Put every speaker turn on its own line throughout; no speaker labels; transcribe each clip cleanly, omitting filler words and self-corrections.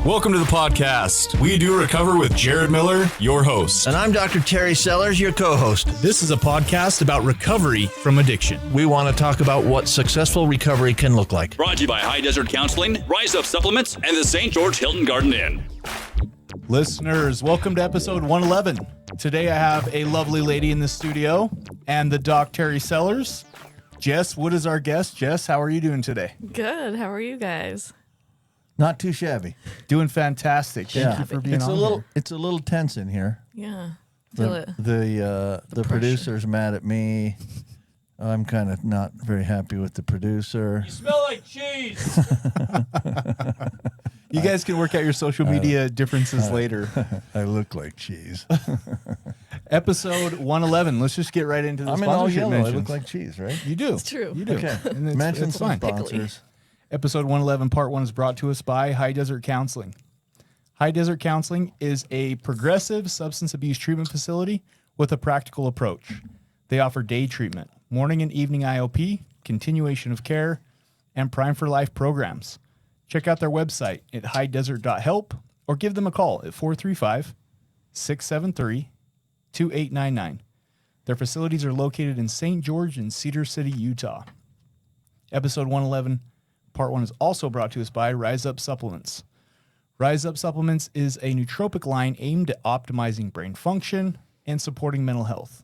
Welcome to the podcast. We do recover with Jared Miller, your host.
And I'm Dr. Terry Sellers, your co-host.
This is a podcast about recovery from addiction.
We want to talk about what successful recovery can look like.
Brought to you by High Desert Counseling, Rise Up Supplements, and the St. George Hilton Garden Inn.
Listeners, welcome to episode 111. Today I have a lovely lady in the studio and the Doc Terry Sellers. Jess Wood is our guest. Jess, how are you doing today?
Good. How are you guys?
Not too shabby.
Doing fantastic. Thank you for being on here.
It's a little tense in here.
Yeah. Feel it.
The
pressure.
producer's mad at me. I'm kind of not very happy with the producer.
You smell like cheese.
You guys can work out your social media differences later.
I look like cheese.
Episode 111. Let's just get right into the
I'm in all
sponsorship
yellow.
mentions.
I look like cheese, right?
You do.
It's true.
You do.
Okay.
And
Mention
it's
some
fine.
sponsors.
Episode 111, part 1 is brought to us by High Desert Counseling. High Desert Counseling is a progressive substance abuse treatment facility with a practical approach. They offer day treatment, morning and evening IOP, continuation of care, and Prime for Life programs. Check out their website at highdesert.help or give them a call at 435-673-2899. Their facilities are located in St. George and Cedar City, Utah. Episode 111, Part 1 is also brought to us by Rise Up Supplements. Rise Up Supplements is a nootropic line aimed at optimizing brain function and supporting mental health.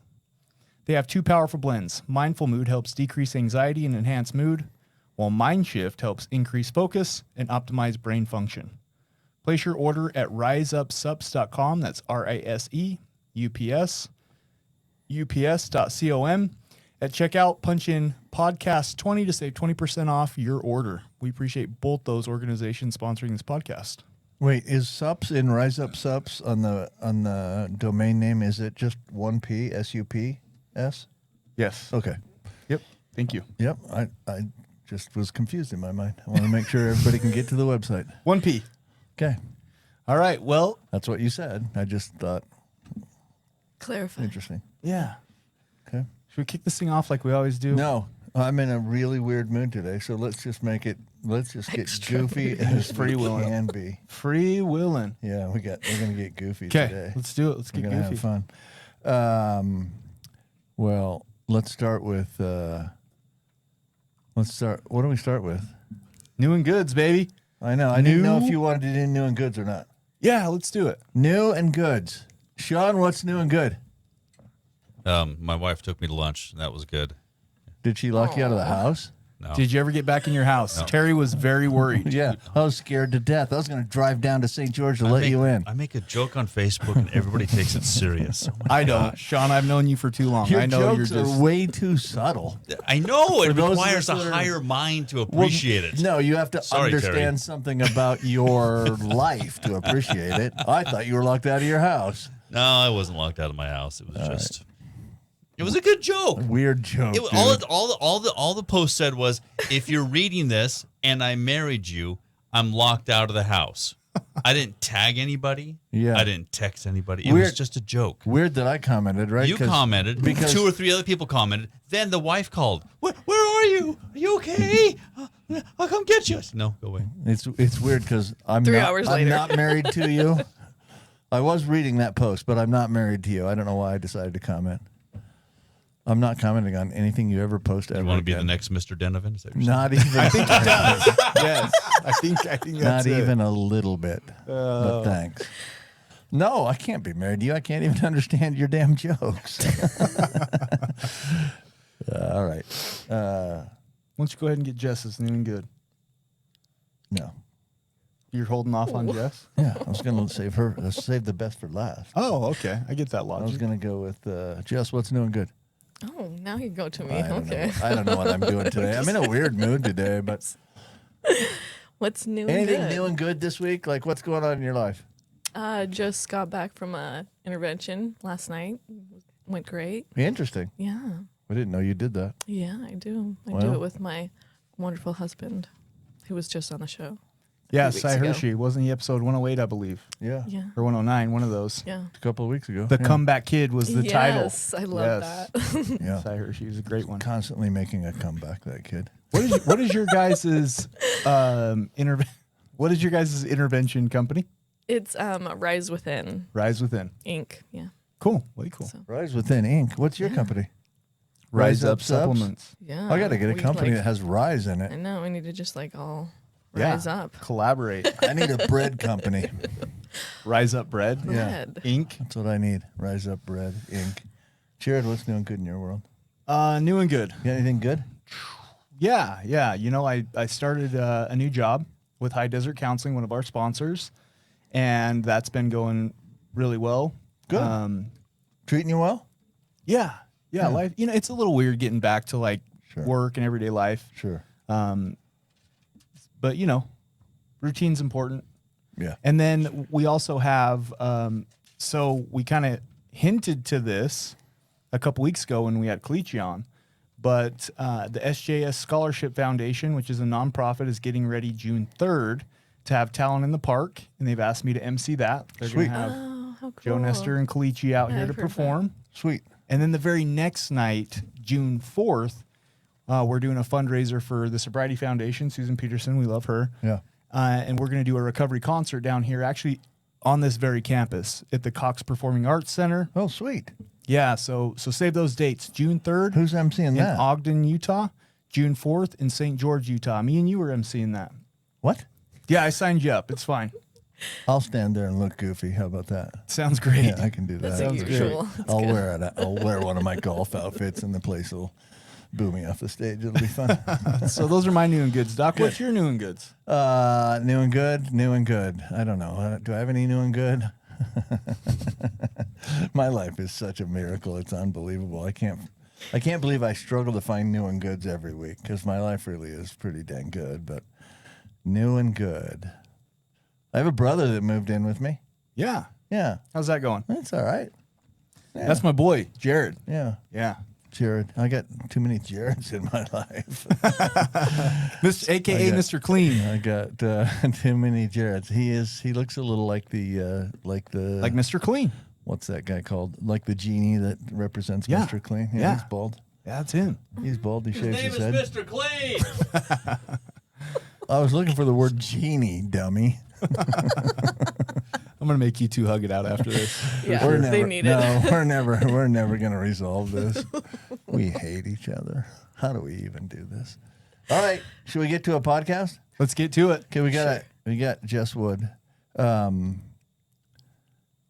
They have two powerful blends. Mindful Mood helps decrease anxiety and enhance mood, while Mind Shift helps increase focus and optimize brain function. Place your order at riseupsups.com. That's RISEUPS.com. At checkout, punch in podcast 20 to save 20% off your order. We appreciate both those organizations sponsoring this podcast.
Wait, is Sups in Rise Up Sups on the domain name? Is it just 1P, S-U-P-S?
Yes.
Okay.
Yep. Thank you.
Yep. I just was confused in my mind. I want to make sure everybody can get to the website.
1P.
Okay.
All right. Well,
That's what you said. I just thought,
Clarify.
interesting.
yeah.
Okay.
Should we kick this thing off like we always do?
No, I'm in a really weird mood today, so let's just get
Extra
goofy as
Free
we
willing.
can be.
Free willing.
Yeah, we're gonna get goofy
Okay.
today.
Let's do it. Let's
We're
get
gonna
goofy.
have fun. Well, let's start with. What do we start with?
New and goods, baby.
I know. I didn't know if
New-
you wanted it in new and goods or not.
Yeah, let's do it.
New and goods. Sean, what's new and good?
My wife took me to lunch, and that was good.
Did she lock you out of the house?
No.
Did you ever get back in your house?
No.
Terry was very worried.
Yeah, I was scared to death. I was going to drive down to St. George to let you in.
I make a joke on Facebook, and everybody takes it serious. Oh my
I don't.
gosh.
Sean, I've known you for too long.
Your
I know
jokes
you're just
are way too subtle.
I know it
those of
requires a
us that are-
higher mind to
Well,
appreciate it.
No, you have to
Sorry,
understand
Terry.
something about your life to appreciate it. I thought you were locked out of your house.
No, I wasn't locked out of my house. It was just. It was a good joke.
Weird joke.
It,
dude.
all the post said was, if you're reading this and I married you, I'm locked out of the house. I didn't tag anybody.
Yeah.
I didn't text anybody. It
Weird.
was just a joke.
Weird that I commented, right?
You commented.
because
2 or 3 other people commented. Then the wife called. Where are you? Are you okay? I'll come get you. I said, no, go away.
it's weird because I'm
3
not,
hours
I'm
later.
not married to you. I was reading that post, but I'm not married to you. I don't know why I decided to comment. I'm not commenting on anything you ever post ever.
You want to be the
again.
next Mr. Denovan? Is that what you're
Not even. I think
yes. I think that's
not
it.
even a little bit. But thanks. No, I can't be married to you. I can't even understand your damn jokes. All right.
Why don't you go ahead and get Jess's new and good?
No.
You're holding off on Jess?
Yeah, I was going to save the best for last.
Oh, okay. I get that
I was
logic.
going to go with Jess. What's new and good?
Oh, now you go to me.
I don't
Okay.
know. I don't know what I'm doing today. I'm in a weird mood today, but
What's new and
anything
good?
new and good this week? Like, what's going on in your life?
Just got back from a intervention last night. Went great.
Interesting.
Yeah.
I didn't know you did that.
Yeah, I do. I
Well.
do it with my wonderful husband, who was just on the show.
Yeah,
weeks
Cy
ago.
Hershey. Wasn't he episode 108, I believe?
Yeah.
Yeah.
Or 109, one of those.
Yeah.
A couple of weeks ago.
The
yeah.
Comeback Kid was the title.
Yes, I love that.
Yeah.
Cy Hershey was a great one.
Constantly making a comeback, that kid.
What is your guys' What is your guys' intervention company?
It's Rise Within
Rise Within.
Inc. Yeah.
Cool. Way cool.
So-
Rise Within Inc. What's your company?
Rise
Rise
Up
Up Subs?
Supplements.
Yeah.
I got to get a
we,
company
like-
that has Rise in
I
it.
know. We need to just like all
Yeah.
rise up.
Collaborate.
I need a bread company.
Rise Up Bread.
Bread.
Inc.
That's what I need. Rise Up Bread Inc. Jared, what's new and good in your world?
New and good.
You got anything good?
Yeah. You know, I started a new job with High Desert Counseling, one of our sponsors, and that's been going really well.
Good. Treating you well?
Yeah. Life. You know, it's a little weird getting back to like
Sure.
work and everyday life.
Sure.
But you know, routine's important.
Yeah.
And then we also have, so we kind of hinted to this a couple weeks ago when we had Cleachy on, but the SJS Scholarship Foundation, which is a nonprofit, is getting ready June 3rd to have Talent in the Park, and they've asked me to MC that. They're going
Sweet.
to have
Oh, how cool.
Joe Nestor and Cleachy out
Yeah,
here
I've
to
heard that.
perform.
Sweet.
And then the very next night, June 4th, we're doing a fundraiser for the Sobriety Foundation. Susan Peterson, we love her.
Yeah.
And we're going to do a recovery concert down here, actually on this very campus at the Cox Performing Arts Center.
Oh, sweet.
Yeah, so save those dates. June 3rd
Who's emceeing
in
that?
Ogden, Utah. June 4th in St. George, Utah. Me and you were emceeing that.
What?
Yeah, I signed you up. It's fine.
I'll stand there and look goofy. How about that?
Sounds great.
Yeah, I can do that.
That's
Sounds
unusual. That's
I'll
good.
wear it. I'll wear one of my golf outfits, and the place will boo me off the stage. It'll be fun.
So those are my new and goods. Doc, what's your new and goods?
New and good. New and good. I don't know. Do I have any new and good? My life is such a miracle. It's unbelievable. I can't believe I struggle to find new and goods every week because my life really is pretty dang good. But new and good. I have a brother that moved in with me.
Yeah.
Yeah,
How's that going?
that's all right.
That's my boy, Jared.
Yeah,
Yeah.
Jared. I got too many Jareds in my life.
AKA
I got-
Mr. Clean.
I got too many Jareds. He looks a little like the
Like Mr. Clean.
what's that guy called? Like the genie that represents
Yeah.
Mr. Clean.
Yeah.
He's bald.
Yeah, that's him.
He's bald. He shaves his head.
Mr. Clean.
I was looking for the word genie, dummy.
I'm gonna make you two hug it out after this.
Yeah,
We're
they
never,
need it.
no, we're never gonna resolve this. We hate each other. How do we even do this? All right, should we get to a podcast?
Let's get to it.
Okay, we got Jess Wood on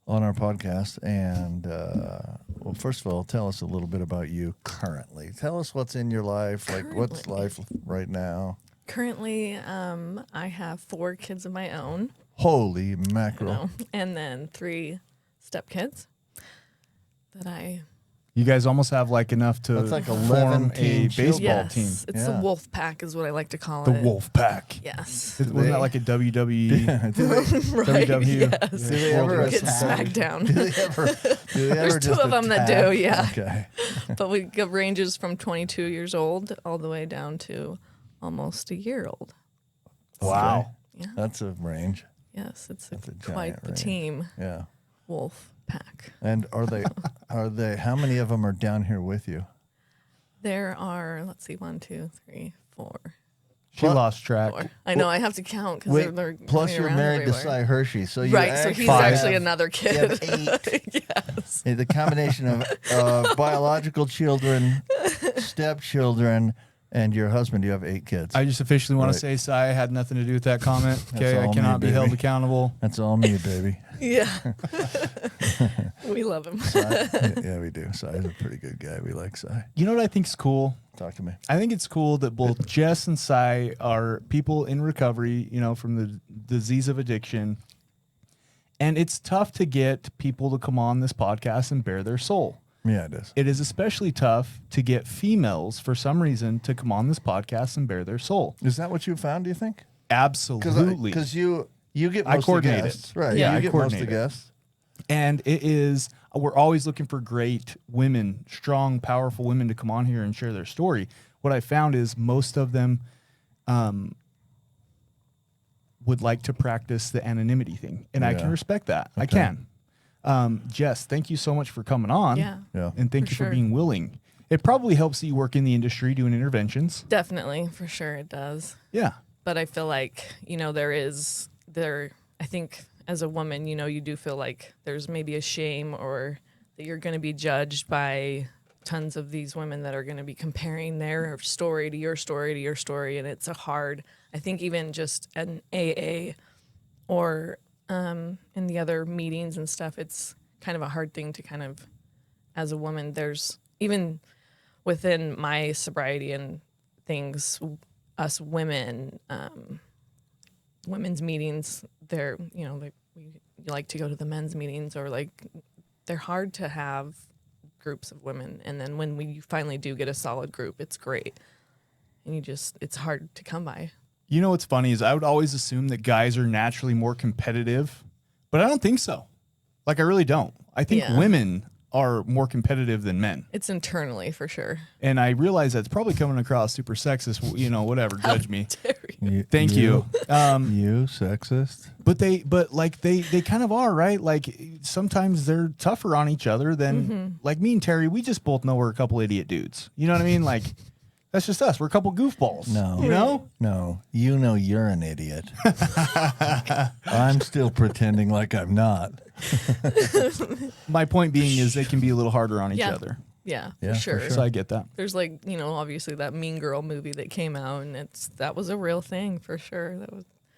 our podcast, and well, first of all, tell us a little bit about you currently. Tell us what's in your life, like what's
Currently.
life right now.
Currently, I have 4 kids of my own,
Holy mackerel!
and then 3 stepkids that I.
You guys almost have like enough to
That's like 11
form a
teen
baseball
children.
Yes,
team.
it's
Yeah.
the Wolf Pack, is what I like to call
The
it.
Wolf Pack.
Yes.
Wasn't that like a WWE?
Right.
WWE?
Yes.
Do they
World
ever
Wrestling.
Get
attack?
SmackDown.
Do they ever? Do they ever
There's 2
just
of them that
attack?
do, yeah.
Okay.
But we it ranges from 22 years old all the way down to almost a year old.
Wow.
Yeah.
That's a range.
Yes, it's
That's a
quite
giant
the
range.
team.
Yeah.
Wolf Pack.
And are they? How many of them are down here with you?
There are, let's see, 1, 2, 3, 4.
She lost track.
4. I know, I have to count because
Wait,
they're
plus
running
you're
around
married
everywhere.
to Cy Hershey, so you
Right, so he's
actually
actually
have-
another
you
kid.
have 8.
Yes.
The combination of biological children, stepchildren, and your husband. You have 8 kids.
I just officially want
Right.
to say, Cy, I had nothing to do with that comment. Okay, I
all
cannot
me,
be held
baby.
accountable.
That's all me, baby.
Yeah. We love him.
Yeah, we do. Cy's a pretty good guy. We like Cy.
You know what I think is cool?
Talk to me.
I think it's cool that both Jess and Cy are people in recovery, you know, from the disease of addiction. And it's tough to get people to come on this podcast and bare their soul.
Yeah, it is.
It is especially tough to get females, for some reason, to come on this podcast and bare their soul.
Is that what you found? Do you think?
Absolutely.
Because you get
I
most of the
coordinate
guests,
it.
right?
Yeah,
you
I
get most of the
coordinate it.
guests.
And it is, we're always looking for great women, strong, powerful women to come on here and share their story. What I found is most of them would like to practice the anonymity thing. And I
Yeah.
can respect that. I
Okay.
can. Jess, thank you so much for coming on.
Yeah.
Yeah.
And thank
For
you for
sure.
being willing. It probably helps that you work in the industry doing interventions.
Definitely, for sure it does.
Yeah.
but I feel like, I think as a woman, you do feel like there's maybe a shame or that you're going to be judged by tons of these women that are going to be comparing their story to your story to your story. And it's I think even just an AA or in the other meetings and stuff, it's kind of a hard thing to kind of, as a woman, there's even within my sobriety and things, us women, women's meetings, they're, we like to go to the men's meetings, or like they're hard to have groups of women. And then when we finally do get a solid group, it's great. And it's hard to come by.
You know what's funny is I would always assume that guys are naturally more competitive, but I don't think so. Like, I really don't. I think
Yeah.
women are more competitive than men.
It's internally for sure.
And I realize that's probably coming across super sexist, whatever, judge me. Thank
You
you.
sexist.
But they kind of are, right? Like, sometimes they're tougher on each other than like me and Terry. We just both know we're a couple idiot dudes. You know what I mean? Like, that's just us. We're a couple goofballs.
No.
You know?
No, you're an idiot. I'm still pretending like I'm not.
My point being is they can be a little harder on each
Yeah.
other.
Yeah,
Yeah,
for
for
sure.
sure.
So I get that.
There's like, obviously that Mean Girl movie that came out, and that was a real thing for sure.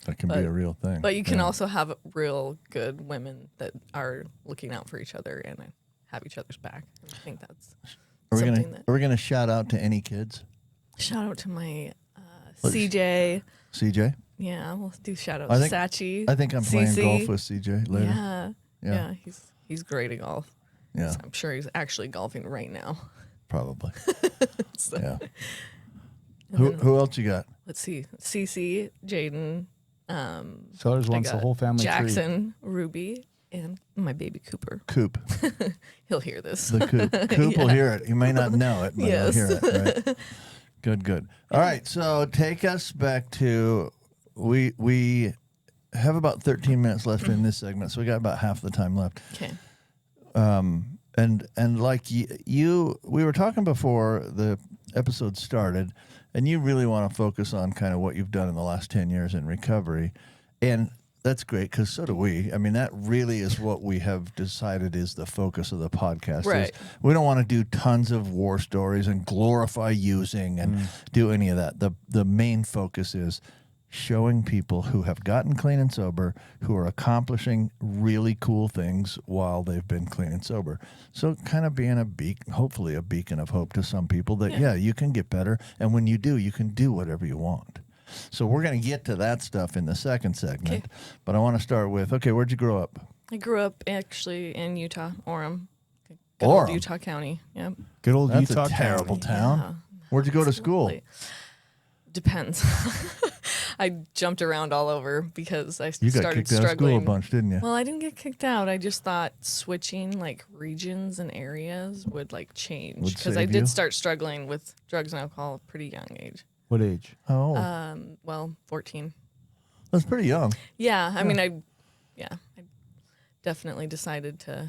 That can be
But-
a real thing.
But you can
Yeah.
also have real good women that are looking out for each other and have each other's back. And I think that's
Are we
something
gonna Are we gonna shout out to any kids?
shout out to my
Let's-
CJ.
CJ.
Yeah, we'll do shout out
I
to
think-
Sachi.
I think I'm playing
Cece.
golf with CJ later.
Yeah,
Yeah.
yeah, he's great at golf.
Yeah,
I'm sure he's actually golfing right now.
probably.
So-
Yeah.
And
Who
then,
who else you got?
let's see, Cece, Jaden,
So there's
I
once the
got
whole family tree.
Jackson, Ruby, and my baby Cooper.
Coop.
He'll hear this.
The Coop. Coop will hear it. You may not know it, but
Yes.
he'll hear it. Right? Good. All right. So take us back to we have about 13 minutes left in this segment, so we got about half the time left.
Okay.
And like you, we were talking before the episode started, and you really want to focus on kind of what you've done in the last 10 years in recovery, and that's great because so do we. I mean, that really is what we have decided is the focus of the podcast.
Right.
We don't want to do tons of war stories and glorify using and do any of that. The main focus is showing people who have gotten clean and sober, who are accomplishing really cool things while they've been clean and sober. So kind of being hopefully a beacon of hope to some people that, yeah, you can get better. And when you do, you can do whatever you want. So we're going to get to that stuff in the second segment.
Okay.
But I want to start with, okay, where'd you grow up?
I grew up actually in Utah, Orem. Good
Orem?
old Utah County. Yep.
Good old
That's
Utah
a terrible
County.
town.
Yeah.
Where'd you go to school?
Lovely. Depends. I jumped around all over because I
You got
started
kicked out of school
struggling.
a bunch, didn't you?
Well, I didn't get kicked out. I just thought switching like regions and areas would like change
Would
because I
save
did
you?
start struggling with drugs and alcohol at a pretty young age.
What age?
Oh,
Well, 14.
that's pretty young.
Yeah, I mean, I definitely decided to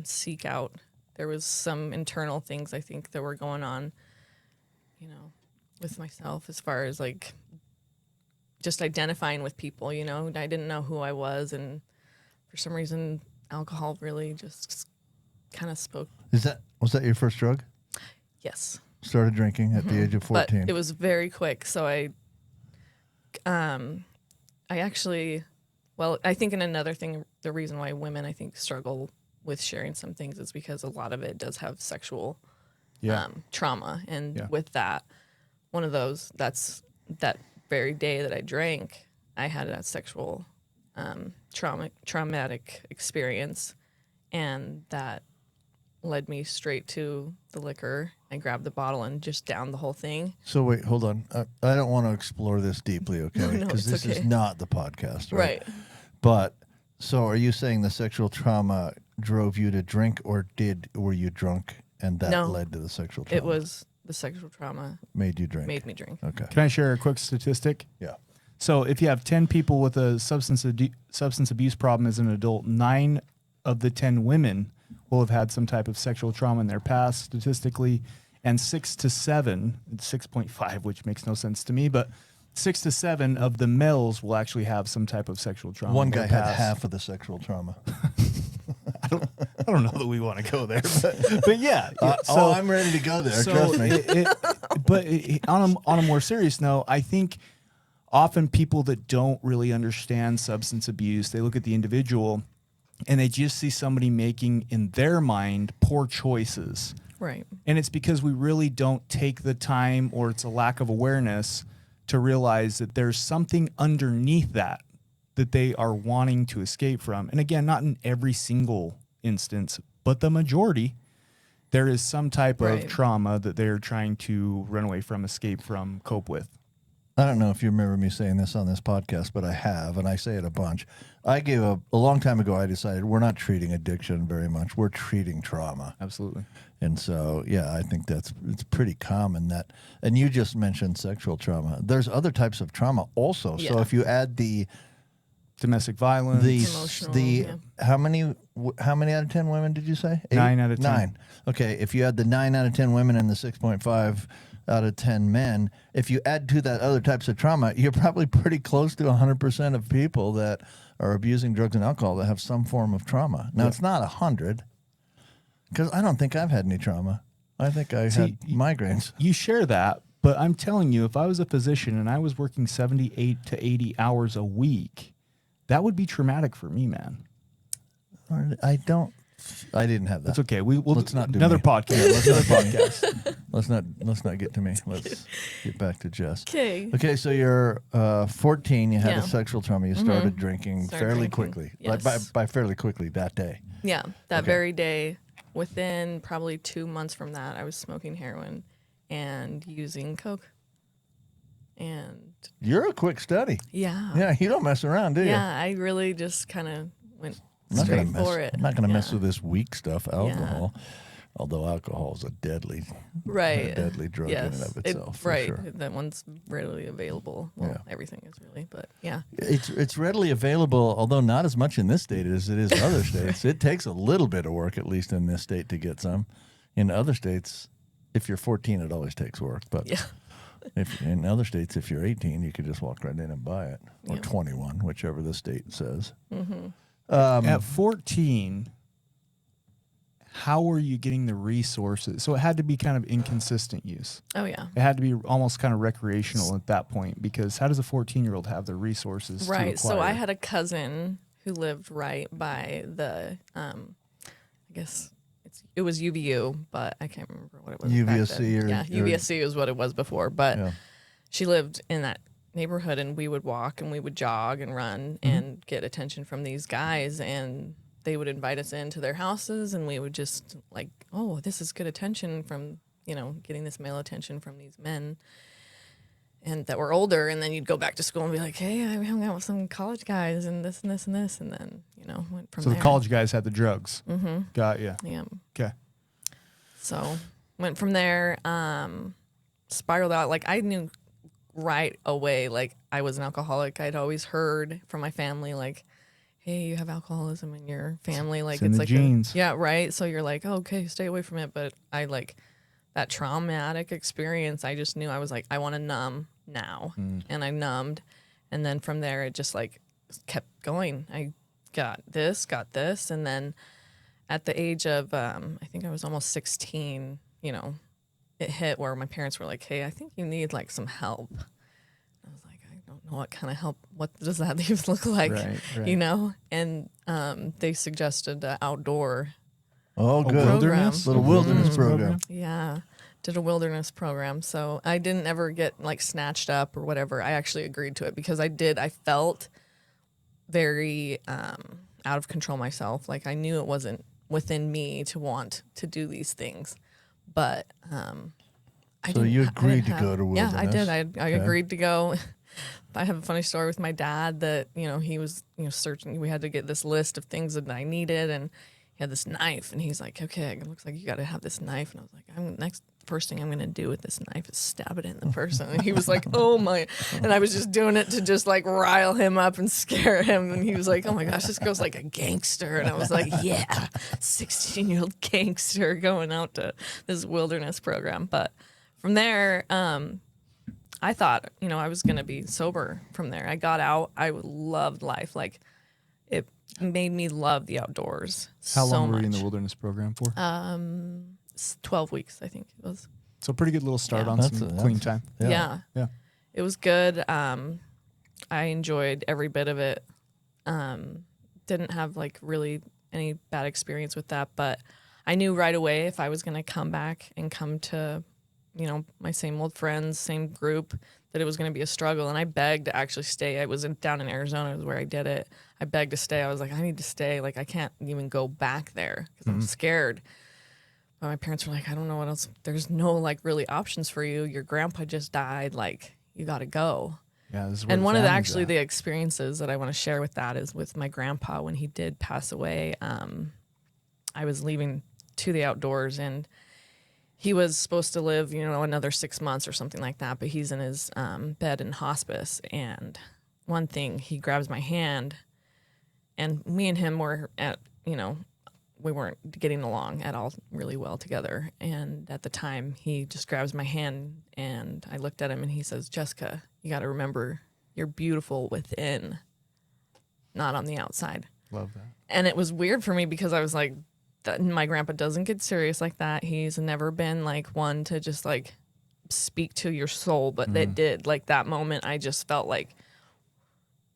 seek out. There was some internal things I think that were going on, with myself as far as like just identifying with people. I didn't know who I was, and for some reason, alcohol really just kind of spoke.
Was that your first drug?
Yes.
Started drinking at the age of 14.
But it was very quick. So I actually, I think another thing, the reason why women, I think, struggle with sharing some things is because a lot of it does have sexual trauma. And
Yeah.
with that, one of those, that's that very day that I drank, I had a sexual traumatic experience. And that led me straight to the liquor. I grabbed the bottle and just downed the whole thing.
So wait, hold on. I don't want to explore this deeply, okay?
No,
Because
it's
this is
okay.
not the podcast, right?
Right.
But so are you saying the sexual trauma drove you to drink, or were you drunk and that
No.
led to the sexual trauma?
It was the sexual trauma
made you drink.
made me drink.
Okay.
Can I share a quick statistic?
Yeah.
So if you have 10 people with a substance abuse problem as an adult, 9 of the 10 women will have had some type of sexual trauma in their past statistically, and 6 to 7, it's 6.5, which makes no sense to me, but 6 to 7 of the males will actually have some type of sexual trauma.
One
in
guy
their
had
past.
half of the sexual trauma.
I don't know that we want to go there, but yeah.
I'm ready to go there. Trust me.
On a more serious note, I think often people that don't really understand substance abuse, they look at the individual and they just see somebody making, in their mind, poor choices.
Right.
And it's because we really don't take the time, or it's a lack of awareness to realize that there's something underneath that they are wanting to escape from. And again, not in every single instance, but the majority, there is some type
Right.
of trauma that they're trying to run away from, escape from, cope with.
I don't know if you remember me saying this on this podcast, but I have, and I say it a bunch. I gave a long time ago, I decided we're not treating addiction very much. We're treating trauma.
Absolutely.
And so, yeah, I think it's pretty common that, and you just mentioned sexual trauma. There's other types of trauma also. So
Yeah.
if you add the
Domestic violence.
Emotional,
how many out of 10 women did you say?
9 out of 10.
9. Okay, if you add the 9 out of 10 women and the 6.5 out of 10 men, if you add to that other types of trauma, you're probably pretty close to 100% of people that are abusing drugs and alcohol that have some form of trauma. Now, it's not 100, because I don't think I've had any trauma. I think I had migraines.
You share that, but I'm telling you, if I was a physician and I was working 78 to 80 hours a week, that would be traumatic for me, man.
I didn't have that.
That's okay. We'll
Let's not do
another
me.
podcast. Another podcast.
Let's not get to me. Let's get back to Jess.
Okay.
Okay, so you're 14. You had
Yeah.
a sexual trauma. You started drinking
Started
fairly
drinking,
quickly.
yes.
Like by fairly quickly that day.
Yeah, that
Okay.
very day, within probably 2 months from that, I was smoking heroin and using coke. And
You're a quick study.
yeah,
Yeah, you don't mess around, do you?
yeah, I really just kind of went
I'm not
straight
gonna mess.
for it.
I'm not going to mess
Yeah.
with this weak stuff, alcohol. Although alcohol is a deadly drug in and of itself. For
right,
sure.
that one's readily available. Well,
Yeah.
everything is really, but yeah,
It's readily available, although not as much in this state as it is in other states. It takes a little bit of work, at least in this state, to get some. In other states, if you're 14, it always takes work. But
yeah,
if in other states, if you're 18, you could just walk right in and buy it, or
Yeah.
21, whichever the state says.
At 14, how were you getting the resources? So it had to be kind of inconsistent use.
oh yeah.
It had to be almost kind of recreational at that point, because how does a 14-year-old have the resources
Right.
to
So
acquire?
I had a cousin who lived right by the, I guess it was UVU, but I can't remember what it was. back
UVSC
then.
or-
yeah,
or-
UVSC is what it was before. But
Yeah.
she lived in that neighborhood, and we would walk and we would jog and run and get attention from these guys, and they would invite us into their houses, and we would just like, oh, this is good attention from, getting this male attention from these men. And that were older, and then you'd go back to school and be like, "Hey, I hung out with some college guys, and this and this and this," and then went from
So
there.
the college guys had the drugs. Mm-hmm. Got you.
yeah.
Okay.
So went from there, spiraled out. Like I knew right away, like I was an alcoholic. I'd always heard from my family, like, "Hey, you have alcoholism in your family." Like
in the
like
genes.
yeah, right. So you're like, oh, okay, stay away from it. But I like that traumatic experience. I just knew I was like, I want to numb now, and I numbed, and then from there it just like kept going. I got this, and then at the age of I think I was almost 16, it hit where my parents were like, "Hey, I think you need like some help." I was like, I don't know what kind of help. What does that even look like?
Right.
And they suggested outdoor.
Oh, good.
wilderness?
Little wilderness program.
Yeah, did a wilderness program. So I didn't ever get like snatched up or whatever. I actually agreed to it because I felt very out of control myself. Like I knew it wasn't within me to want to do these things, but
So you agreed to go to
Yeah, I did.
wilderness.
I agreed to go. I have a funny story with my dad that he was searching. We had to get this list of things that I needed, and he had this knife, and he's like, "Okay, it looks like you got to have this knife." And I was like, first thing I'm going to do with this knife is stab it in the person. And he was like, "Oh my," and I was just doing it to just like rile him up and scare him. And he was like, "Oh my gosh, this girl's like a gangster." And I was like, "Yeah, 16-year-old gangster going out to this wilderness program." But from there, I thought, you know, I was going to be sober from there. I got out. I loved life. Like, it made me love the outdoors
How
so
long were
much.
you in the wilderness program for?
12 weeks, I think it was.
So pretty good little start
Yeah.
on
That's
some
a-
clean
that's-
time.
Yeah.
Yeah.
It was good. I enjoyed every bit of it. Didn't have like really any bad experience with that, but I knew right away if I was going to come back and come to, you know, my same old friends, same group, that it was going to be a struggle. And I begged to actually stay. I was down in Arizona is where I did it. I begged to stay. I was like, I need to stay. Like, I can't even go back there because I'm scared. But my parents were like, I don't know what else. There's no like really options for you. Your grandpa just died. Like, you got to go.
Yeah. This is where
And
the
one of the
family's
actually
at.
the experiences that I want to share with that is with my grandpa when he did pass away. I was leaving to the outdoors, and he was supposed to live, you know, another 6 months or something like that. But he's in his bed in hospice, and one thing, he grabs my hand, and me and him were at, you know, we weren't getting along at all really well together. And at the time, he just grabs my hand, and I looked at him, and he says, Jessica, you got to remember, you're beautiful within, not on the outside.
Love that.
And it was weird for me because I was like, my grandpa doesn't get serious like that. He's never been like one to just like speak to your soul, but it did. Like that moment, I just felt like,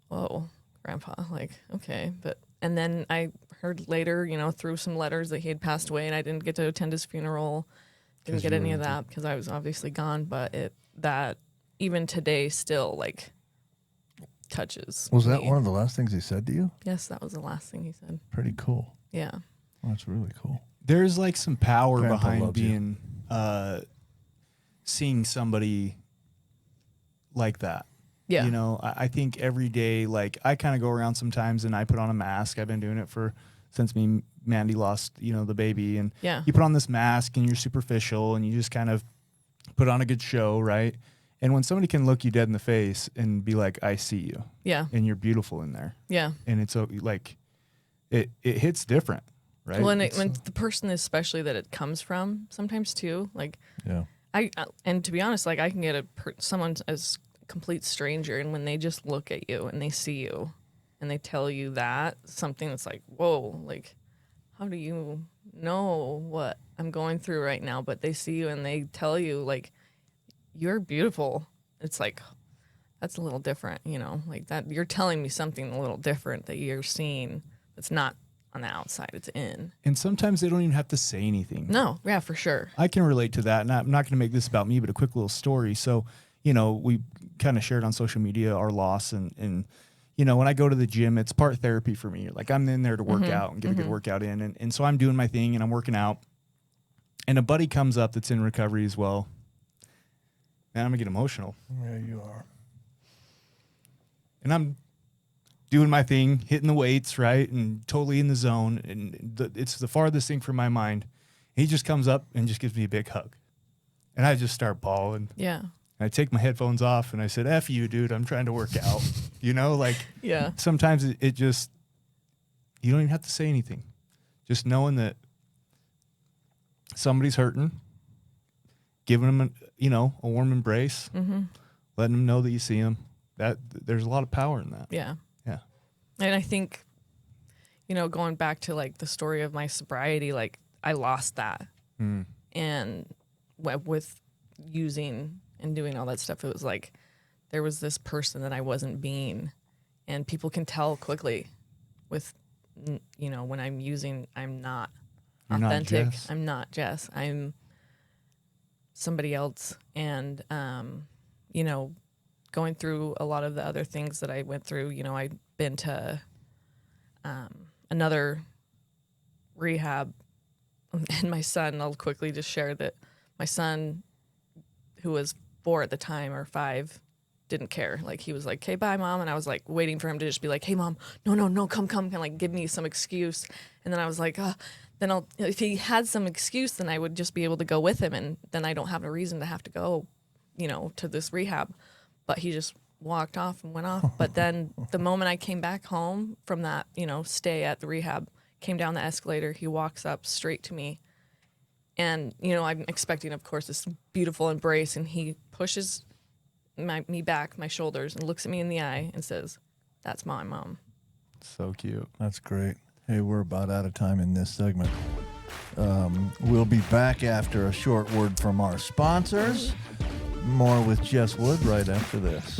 whoa, grandpa, like, okay. And then I heard later, you know, through some letters that he had passed away, and I didn't get to attend his funeral. Didn't get any of that because I was obviously gone, but that even today still like touches.
Was that
me.
one of the last things he said to you?
Yes, that was the last thing he said.
Pretty cool.
Yeah.
Well, that's really cool.
There's like some power
Grandpa
behind
loves you.
being seeing somebody like that.
Yeah.
You know, I think every day, like I kind of go around sometimes and I put on a mask. I've been doing it since Mandy lost, you know, the baby, and
Yeah.
you put on this mask and you're superficial and you just kind of put on a good show, right? And when somebody can look you dead in the face and be like, I see you
Yeah.
and you're beautiful in there.
Yeah.
And it's like, it hits different, right?
Well, and
It's,
when the person especially that it comes from sometimes too, like
Yeah.
and to be honest, like I can get someone as a complete stranger, and when they just look at you and they see you and they tell you that, something that's like, whoa, like, how do you know what I'm going through right now? But they see you and they tell you like, you're beautiful. It's like, that's a little different, you know, like that you're telling me something a little different that you're seeing that's not on the outside, it's in.
and sometimes they don't even have to say anything.
No, yeah, for sure.
I can relate to that. And I'm not going to make this about me, but a quick little story. So, you know, we kind of shared on social media our loss. And, you know, when I go to the gym, it's part therapy for me. Like I'm in there to work out and get a good workout in. And so I'm doing my thing and I'm working out. And a buddy comes up that's in recovery as well. Man, I'm going to get emotional.
Yeah, you are.
And I'm doing my thing, hitting the weights, right? And totally in the zone. And it's the farthest thing from my mind. He just comes up and just gives me a big hug. And I just start bawling.
Yeah.
I take my headphones off and I said, F you, dude, I'm trying to work out. You know, like
Yeah.
sometimes it just, you don't even have to say anything. Just knowing that somebody's hurting, giving them, a warm embrace, letting them know that you see them. There's a lot of power in that.
Yeah.
Yeah.
And I think, going back to like the story of my sobriety, like I lost that. And with using and doing all that stuff, it was like there was this person that I wasn't being. And people can tell quickly with, when I'm using, I'm not
You're not
authentic.
Jess.
I'm not Jess. I'm somebody else. And, going through a lot of the other things that I went through, I've been to another rehab. And my son, I'll quickly just share that my son, who was 4 at the time or 5, didn't care. Like he was like, "Okay, bye, mom," and I was like waiting for him to just be like, "Hey, mom, no, come," and like give me some excuse. And then I was like, then if he had some excuse, then I would just be able to go with him, and then I don't have a reason to have to go, to this rehab. But he just walked off and went off. But then the moment I came back home from that, stay at the rehab, came down the escalator, he walks up straight to me. And, I'm expecting, of course, this beautiful embrace. And he pushes me back, my shoulders, and looks at me in the eye and says, "That's my mom."
So cute.
That's great. Hey, we're about out of time in this segment. We'll be back after a short word from our sponsors. More with Jess Wood right after this.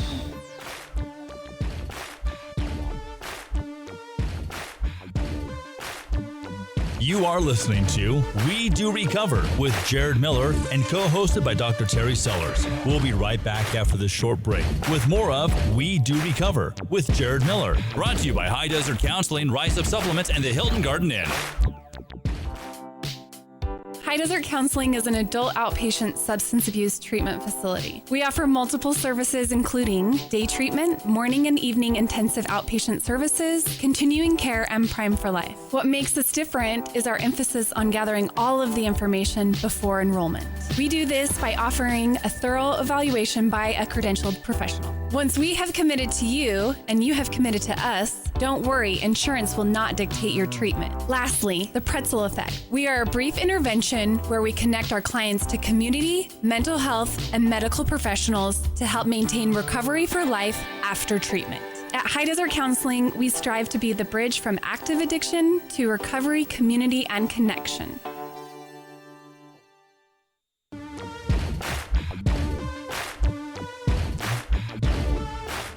You are listening to We Do Recover with Jared Miller and co-hosted by Dr. Terry Sellers. We'll be right back after this short break with more of We Do Recover with Jared Miller.
Brought to you by High Desert Counseling, Rise Up Supplements, and the Hilton Garden Inn.
High Desert Counseling is an adult outpatient substance abuse treatment facility. We offer multiple services including day treatment, morning and evening intensive outpatient services, continuing care, and Prime for Life. What makes us different is our emphasis on gathering all of the information before enrollment. We do this by offering a thorough evaluation by a credentialed professional. Once we have committed to you and you have committed to us, don't worry, insurance will not dictate your treatment. Lastly, the pretzel effect. We are a brief intervention where we connect our clients to community, mental health, and medical professionals to help maintain recovery for life after treatment. At High Desert Counseling, we strive to be the bridge from active addiction to recovery, community, and connection.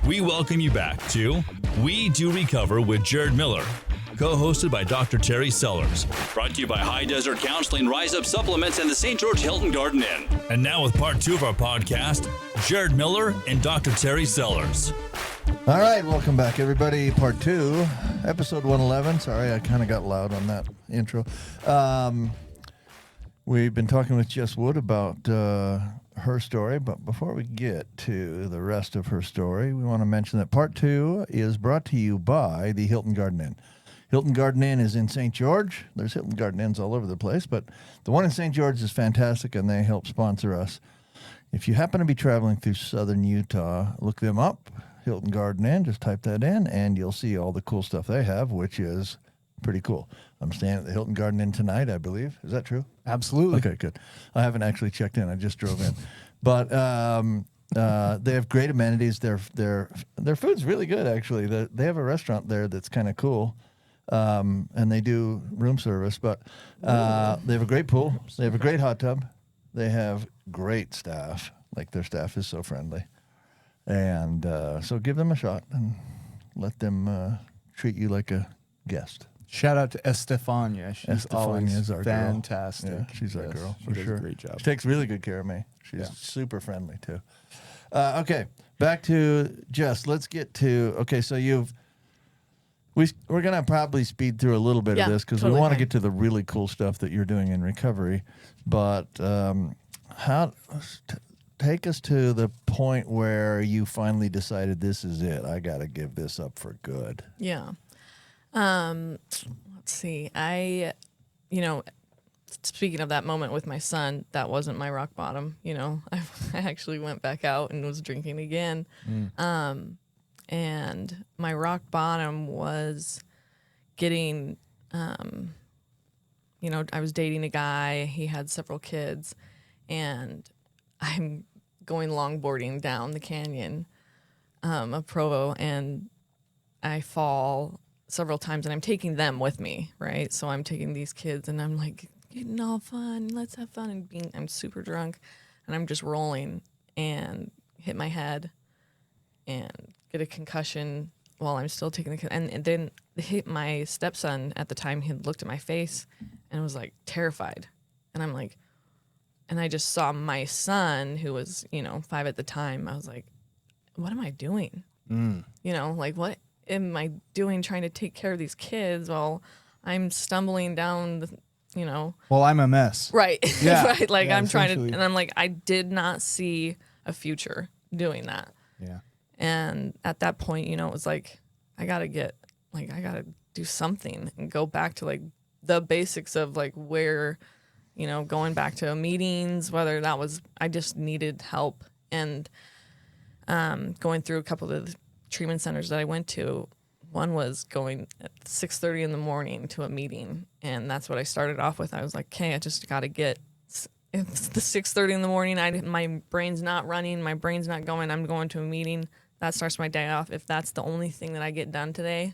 We welcome you back to We Do Recover with Jared Miller, co-hosted by Dr. Terry Sellers.
Brought to you by High Desert Counseling, Rise Up Supplements, and the St. George Hilton Garden Inn.
And now with part 2 of our podcast, Jared Miller and Dr. Terry Sellers.
All right, welcome back, everybody. Part 2, episode 111. Sorry, I kind of got loud on that intro. We've been talking with Jess Wood about her story, but before we get to the rest of her story, we want to mention that part 2 is brought to you by the Hilton Garden Inn. Hilton Garden Inn is in St. George. There's Hilton Garden Inns all over the place, but the one in St. George is fantastic, and they help sponsor us. If you happen to be traveling through southern Utah, look them up, Hilton Garden Inn. Just type that in, and you'll see all the cool stuff they have, which is pretty cool. I'm staying at the Hilton Garden Inn tonight, I believe. Is that true?
Absolutely.
Okay, good. I haven't actually checked in. I just drove in. But they have great amenities. Their food's really good, actually. They have a restaurant there that's kind of cool, and they do room service. But they have a great pool. They have a great hot tub. They have great staff. Like, their staff is so friendly. And so give them a shot and let them treat you like a guest.
Shout out to Estefania. She's always
is our
fantastic.
girl. Yeah, she's our girl,
she
for
does
sure.
a great job.
She takes really good care of me. She's super friendly, too. Okay, back to Jess. Let's get to, so we're going to probably speed through a little bit of this because we want to get to the really cool stuff that you're doing in recovery. But take us to the point where you finally decided this is it. I got to give this up for good.
Yeah. Let's see. Speaking of that moment with my son, that wasn't my rock bottom. I actually went back out and was drinking again. And my rock bottom was getting, I was dating a guy. He had several kids, and I'm going longboarding down the canyon of Provo, and I fall several times, and I'm taking them with me, right? So I'm taking these kids, and I'm like, getting all fun, let's have fun, and I'm super drunk, and I'm just rolling and hit my head and get a concussion while I'm still taking the and then hit my stepson at the time. He looked at my face and was like terrified, and I'm like, and I just saw my son, who was 5 at the time. I was like, what am I doing? Like, what am I doing trying to take care of these kids while I'm stumbling down
Well, I'm a mess.
right.
Yeah.
Right. Like,
Yeah,
I'm trying to,
essentially.
and I'm like, I did not see a future doing that.
Yeah.
And at that point, it was like, I gotta do something and go back to like the basics of like where, going back to meetings, whether that was, I just needed help. And going through a couple of the treatment centers that I went to, one was going at 6:30 in the morning to a meeting. And that's what I started off with. I was like, okay, I just got to get it's the 6:30 in the morning. My brain's not running. My brain's not going. I'm going to a meeting. That starts my day off. If that's the only thing that I get done today,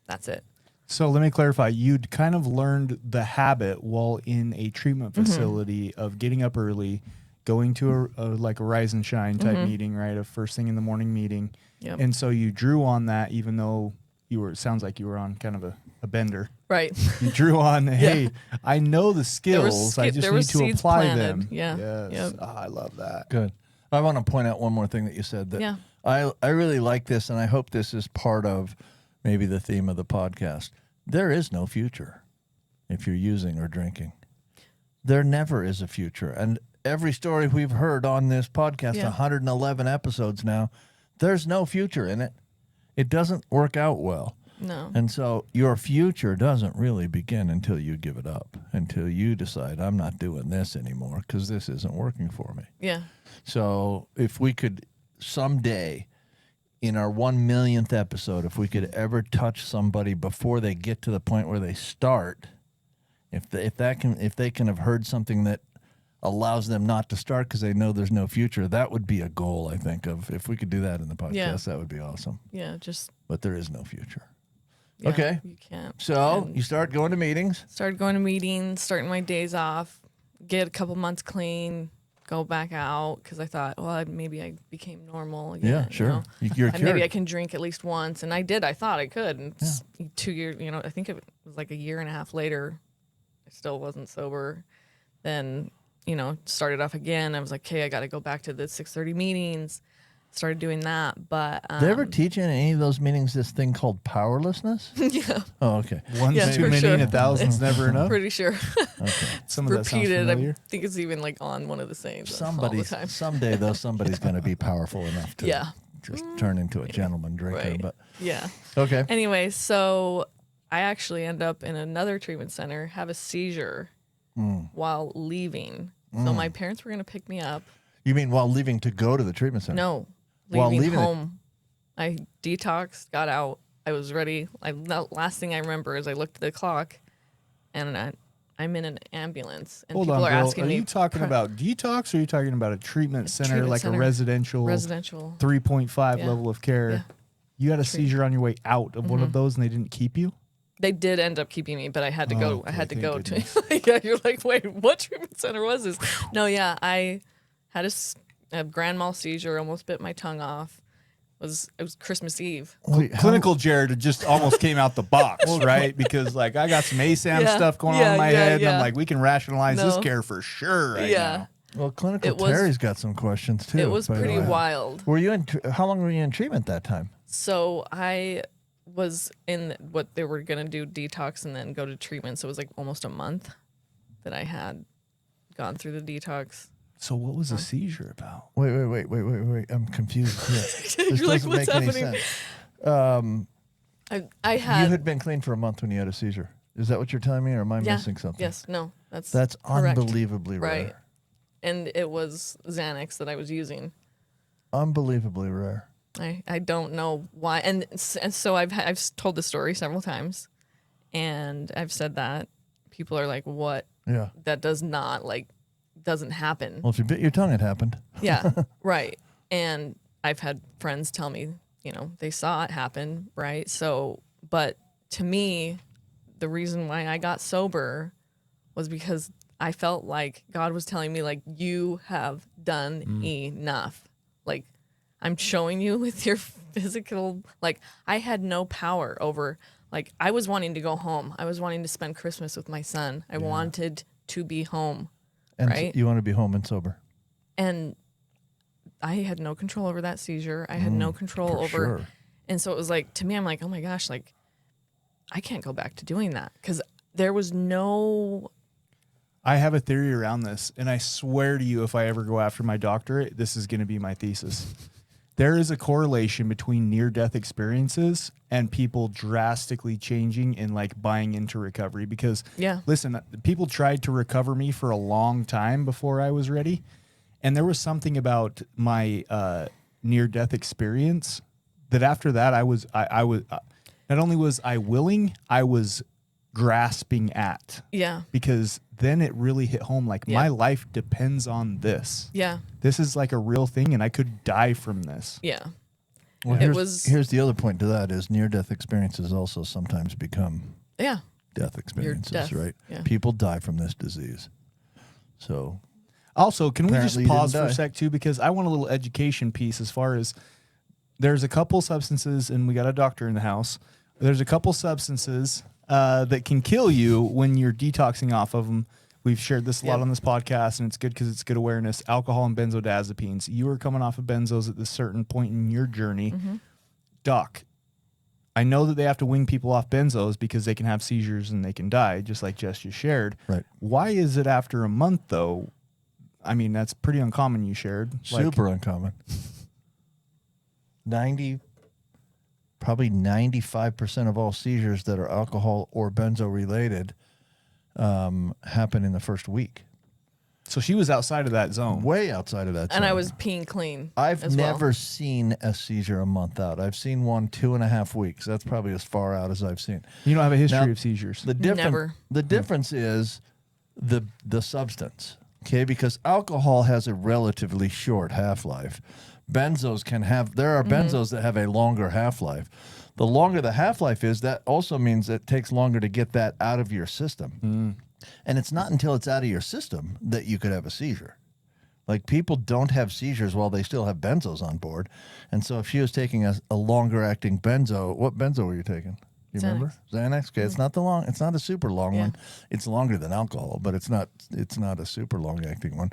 that's it.
So let me clarify. You'd kind of learned the habit while in a treatment facility of getting up early, going to a like a Rise and Shine type meeting, right? A first thing in the morning meeting.
Yep.
And so you drew on that, even though it sounds like you were on kind of a bender.
Right.
You drew on, hey, I know the skills. I just
there
need
was
to
seeds
apply
planted.
them.
Yeah.
Yes.
Yep.
Oh, I love that.
Good. I want to point out one more thing that you said that
Yeah.
I really like this, and I hope this is part of maybe the theme of the podcast. There is no future if you're using or drinking. There never is a future. And every story we've heard on this podcast,
Yeah.
111 episodes now, there's no future in it. It doesn't work out well.
No.
And so your future doesn't really begin until you give it up, until you decide, I'm not doing this anymore because this isn't working for me.
Yeah.
So if we could someday, in our 1 millionth episode, if we could ever touch somebody before they get to the point where they start, if they can have heard something that allows them not to start because they know there's no future, that would be a goal, I think, of if we could do that in the podcast,
Yeah.
that would be awesome.
Yeah. Just.
But there is no future.
Yeah,
Okay.
You can't.
So
And
you start going to meetings.
started going to meetings, starting my days off, get a couple months clean, go back out because I thought, well, maybe I became normal again.
Yeah, sure.
You know?
You're
And maybe
cured.
I can drink at least once. And I did. I thought I could. And 2 years, I think it was like a year and a half later, I still wasn't sober. Then, started off again. I was like, okay, I got to go back to the 6:30 meetings. Started doing that. But
Did they ever teach in any of those meetings this thing called powerlessness?
yeah,
Oh, okay.
One's
Yeah,
too
for
many
sure.
and 1,000's never enough.
pretty sure.
Some of that sounds
Repeated. I
familiar.
think it's even like on one of the sayings all the time.
Someday, though, somebody's going to be powerful enough to
Yeah.
just turn into a gentleman drinker.
Right.
But
Yeah.
okay.
Anyway, so I actually end up in another treatment center, have a seizure while leaving. So my parents were going to pick me up.
You mean while leaving to go to the treatment center?
No,
While
leaving
leaving it-
home. I detoxed, got out. I was ready. The last thing I remember is I looked at the clock, and I'm in an ambulance, and
Hold
people
on,
are
girl.
asking
Are
me.
you talking about detox or are you talking about a treatment center,
treatment
like
center.
a residential
residential?
3.5
Yeah.
level of care?
Yeah.
You had a seizure on your way out of one of those and they didn't keep you?
They did end up keeping me, but I had to go. I
Okay,
had to
thank
go
goodness.
to. Yeah, you're like, wait, what treatment center was this? No, yeah, I had a grand mal seizure, almost bit my tongue off. It was Christmas Eve.
Wait, how-
Clinical Jared just almost came out the box, right? Because like I got some ASAM
Yeah,
stuff going on
yeah,
in my
yeah,
head, and I'm
yeah.
like, we can rationalize this
No.
care for sure right
Yeah,
now.
Well, clinical
It was-
Terry's got some questions too.
it was
by the
pretty
way.
wild.
Were you in? How long were you in treatment that time?
So I was in what they were gonna do, detox, and then go to treatment. So it was like almost a month that I had gone through the detox.
So what was the seizure about?
Wait. I'm confused. Yeah. This
You're like,
doesn't
what's
make any
happening?
sense.
I
You
had,
had been clean for a month when you had a seizure. Is that what you're telling me, or am I
yeah,
missing something?
yes, no, that's
unbelievably
correct.
unbelievably
Right.
rare.
And it was Xanax that I was using.
Unbelievably rare.
I don't know why, and so I've told the story several times, and I've said that people are like, "What?
Yeah.
That doesn't happen."
Well, if you bit your tongue, it happened.
Yeah, right. And I've had friends tell me, they saw it happen, right? So, but to me, the reason why I got sober was because I felt like God was telling me, like, you have done enough. Like, I'm showing you with your physical, like, I had no power over, like, I was wanting to go home. I was wanting to spend Christmas with my son. I wanted to be home.
And
Right.
you want to be home and sober.
And I had no control over that seizure. I had no control
for
over.
sure.
And so it was like, to me, I'm like, oh my gosh, like, I can't go back to doing that because there was no.
I have a theory around this, and I swear to you, if I ever go after my doctorate, this is going to be my thesis. There is a correlation between near-death experiences and people drastically changing and like buying into recovery. Because,
Yeah.
listen, people tried to recover me for a long time before I was ready, and there was something about my near-death experience that after that I was not only was I willing, I was grasping at.
Yeah.
Because then it really hit home like
Yeah.
my life depends on this.
Yeah.
This is like a real thing and I could die from this.
Yeah.
Well,
It
here's,
was-
here's the other point to that is near-death experiences also sometimes become
Yeah.
death experiences,
death,
right?
yeah.
People die from this disease. So
Also, can we
Apparently
just
you
pause
didn't
for a
die.
sec too? Because I want a little education piece as far as there's a couple substances, and we got a doctor in the house. There's a couple substances that can kill you when you're detoxing off of them. We've shared this a lot
Yep.
on this podcast, and it's good because it's good awareness. Alcohol and benzodiazepines. You were coming off of benzos at this certain point in your journey. Doc, I know that they have to wing people off benzos because they can have seizures and they can die, just like Jess just shared.
Right.
Why is it after a month, though? I mean, that's pretty uncommon you shared. Like,
super uncommon. 95% of all seizures that are alcohol or benzo related happen in the first week.
so she was outside of that zone.
Way outside of that.
And I
zone.
was peeing clean.
I've
as well.
never seen a seizure a month out. I've seen one 2.5 weeks. That's probably as far out as I've seen.
You don't have a history
Now,
of seizures.
The difference,
Never.
the difference is the substance, okay? Because alcohol has a relatively short half-life. Benzos can have, there are benzos that have a longer half-life. The longer the half-life is, that also means it takes longer to get that out of your system. And it's not until it's out of your system that you could have a seizure. Like, people don't have seizures while they still have benzos on board. And so if she was taking a longer acting benzo, what benzo were you taking? You remember? Xanax. Okay, it's not the long. It's not a super long
Yeah.
one. It's longer than alcohol, but it's not. It's not a super long acting one.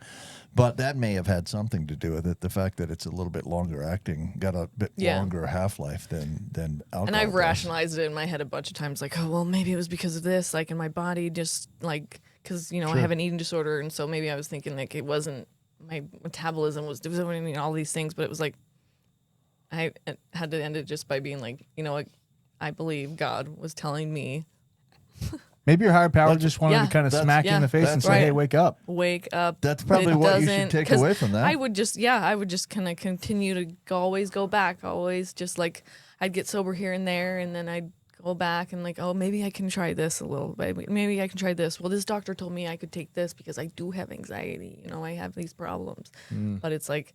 But that may have had something to do with it. The fact that it's a little bit longer acting, got a bit
Yeah.
longer half life than alcohol.
And I've
does.
rationalized it in my head a bunch of times, like, oh, well, maybe it was because of this, like, in my body, just like, because, you know, I have an eating disorder. And so maybe I was thinking, like, it wasn't, my metabolism was doing all these things, but it was like, I had to end it just by being like, you know, like, I believe God was telling me,
Maybe your higher power just wanted
yeah,
to kind of
that's-
smack you in the face and
that's
say,
right.
hey, wake up.
wake up.
That's probably
It
what you should
doesn't-
take
'cause
away from that.
I would just kind of continue to always go back, always just like, I'd get sober here and there, and then I'd go back and like, oh, maybe I can try this a little bit. Maybe I can try this. Well, this doctor told me I could take this because I do have anxiety. You know, I have these problems. But it's like,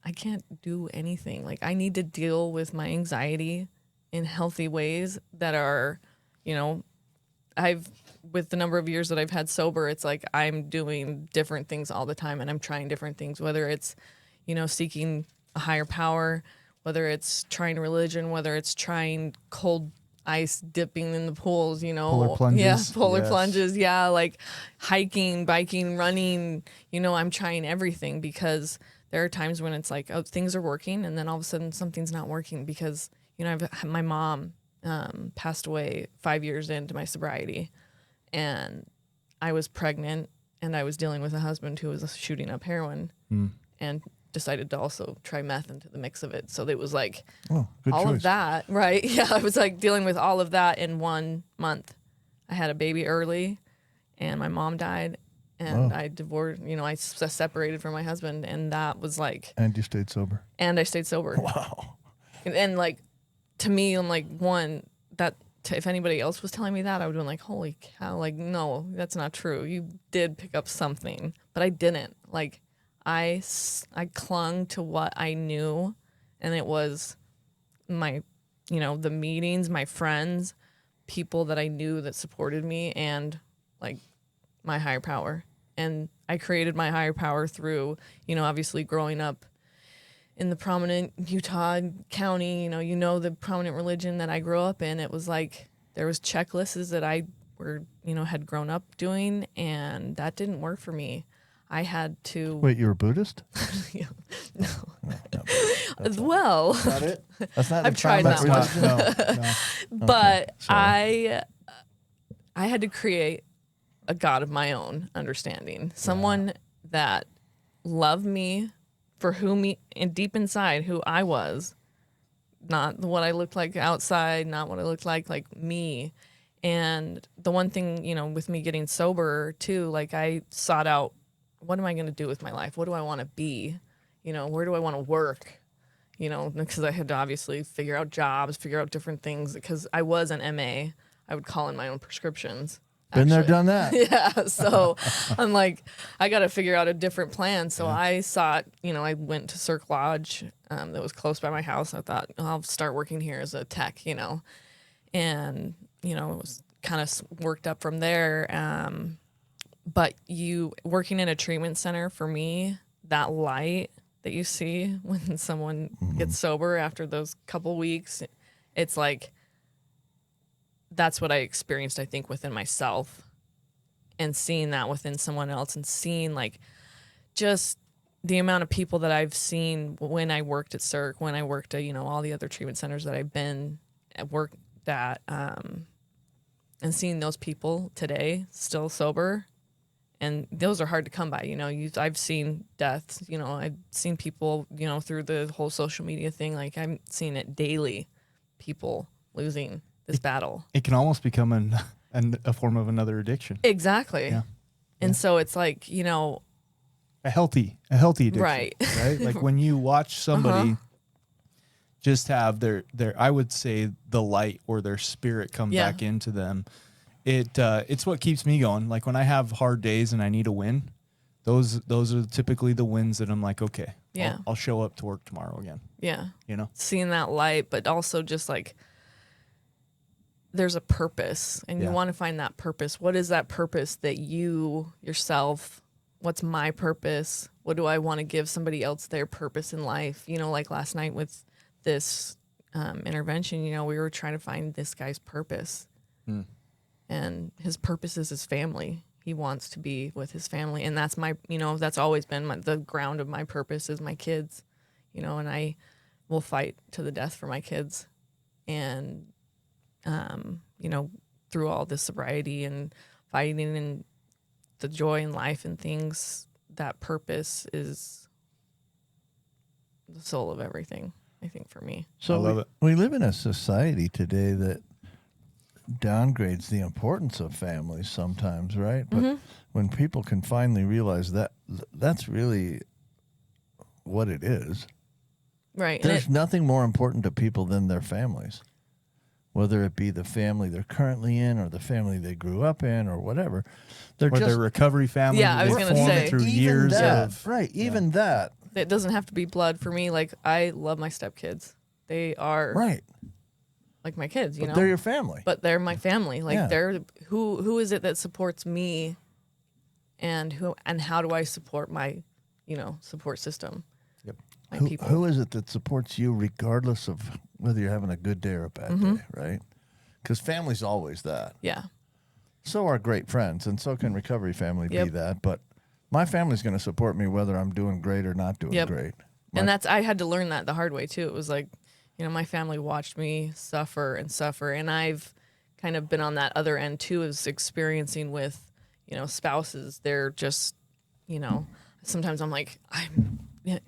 I can't do anything. Like, I need to deal with my anxiety in healthy ways that are, you know, with the number of years that I've had sober, it's like I'm doing different things all the time, and I'm trying different things, whether it's, you know, seeking a higher power, whether it's trying religion, whether it's trying cold ice dipping in the pools, you know.
Polar plunges.
Yeah, polar
Yes.
plunges. Yeah, like hiking, biking, running, you know, I'm trying everything because there are times when it's like, oh, things are working, and then all of a sudden something's not working because, you know, my mom passed away 5 years into my sobriety, and I was pregnant, and I was dealing with a husband who was shooting up heroin and decided to also try meth into the mix of it. So it was like
Oh, good
all
choice.
of that, right? Yeah, I was like dealing with all of that in 1 month. I had a baby early, and my mom died, and I divorced, you know, I separated from my husband, and that was like,
And you stayed sober.
and I stayed sober.
Wow.
And like, to me, I'm like, if anybody else was telling me that, I would have been like, holy cow, like, no, that's not true. You did pick up something, but I didn't. Like, I clung to what I knew, and it was my, you know, the meetings, my friends, people that I knew that supported me, and like my higher power. And I created my higher power through, you know, obviously growing up in the prominent Utah county, you know, the prominent religion that I grew up in. It was like there was checklists that I had grown up doing, and that didn't work for me. I had to.
Wait, you were Buddhist?
Well,
That it? That's not.
I've
the
tried that
prominent
one.
religion?
but
sorry.
I had to create a God of my own understanding, someone that loved me for and deep inside who I was, not what I looked like outside, not what I looked like me. And the one thing, you know, with me getting sober too, like I sought out, what am I going to do with my life? What do I want to be? You know, where do I want to work? You know, because I had to obviously figure out jobs, figure out different things, because I was an MA. I would call in my own prescriptions.
Been there,
actually.
done that.
Yeah. So I'm like, I got to figure out a different plan. So I sought, I went to Cirque Lodge that was close by my house. I thought, I'll start working here as a tech, and, it was kind of worked up from there. But working in a treatment center, for me, that light that you see when someone gets sober after those couple weeks, it's like, that's what I experienced, I think, within myself, and seeing that within someone else, and seeing like just the amount of people that I've seen when I worked at Cirque, when I worked at, all the other treatment centers that I've been at, worked at, and seeing those people today still sober. And those are hard to come by, I've seen deaths, I've seen people, through the whole social media thing, like I'm seeing it daily, people losing this battle.
It can almost become a form of another addiction.
Exactly.
Yeah.
And so it's like,
a healthy addiction.
Right.
Right. Like when you watch somebody just have their, I would say, the light or their spirit come back into them. It's what keeps me going. Like when I have hard days and I need a win, those are typically the wins that I'm like, okay, I'll show up to work tomorrow again.
Yeah.
You know,
seeing that light, but also just like there's a purpose, and you want to find that purpose. What is that purpose that you yourself, what's my purpose? What do I want to give somebody else their purpose in life? Like last night with this intervention, we were trying to find this guy's purpose. And his purpose is his family. He wants to be with his family. And that's my, that's always been the ground of my purpose is my kids, and I will fight to the death for my kids. And, through all this sobriety and fighting and the joy in life and things, that purpose is the soul of everything, I think, for me.
So
I love it.
We live in a society today that downgrades the importance of families sometimes, right? But when people can finally realize that that's really what it is,
Right.
there's nothing more important to people than their families, whether it be the family they're currently in or the family they grew up in or whatever. They're
or
just
their recovery family.
Yeah,
that
I was
they
gonna
formed
say.
through
even
years
that,
of
right. Even that,
it doesn't have to be blood for me. Like, I love my stepkids. They are
right.
like my kids,
But they're your family.
But they're my family. Like,
Yeah.
they're who is it that supports me, and how do I support my, support system?
Yep.
My
Who,
people.
who is it that supports you regardless of whether you're having a good day or a bad day, right? Because family's always that.
Yeah.
So are great friends, and so can recovery family be
Yep.
that. But my family's going to support me whether I'm doing great or not doing
Yep.
great.
And I had to learn that the hard way too. It was like, my family watched me suffer and suffer, and I've kind of been on that other end too, is experiencing with, spouses. They're just, sometimes I'm like,